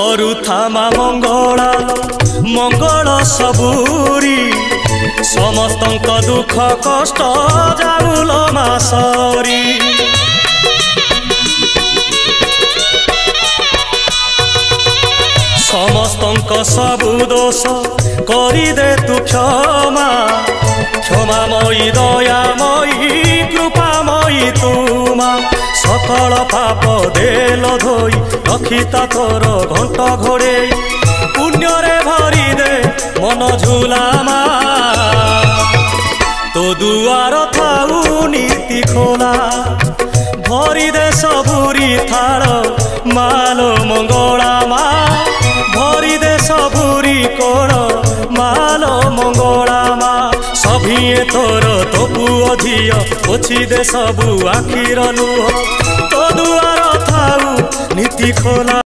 करुथामा मंगलालो मंगल सबुरी समस्तंक दुख कष्ट जाऊल मासरी समस्तंक सबु दोष करी दे तू क्षमा क्षमामयी दयामयी कृपामयी तुमा सकल पाप देल धोई रखिता तोर घंट घोड़े पुण्य रे भरी दे मन झुलामा तो दुआर थाऊ नीति खोला भरी दे सबुरी थाल मालो मंगला मा भरी दे सबुरी कोण मालो मंगला मा सभिए तोर तो पुओ झियो पोछि दे सबु आखिर लुह तो दुआर थाऊ नीति खोला।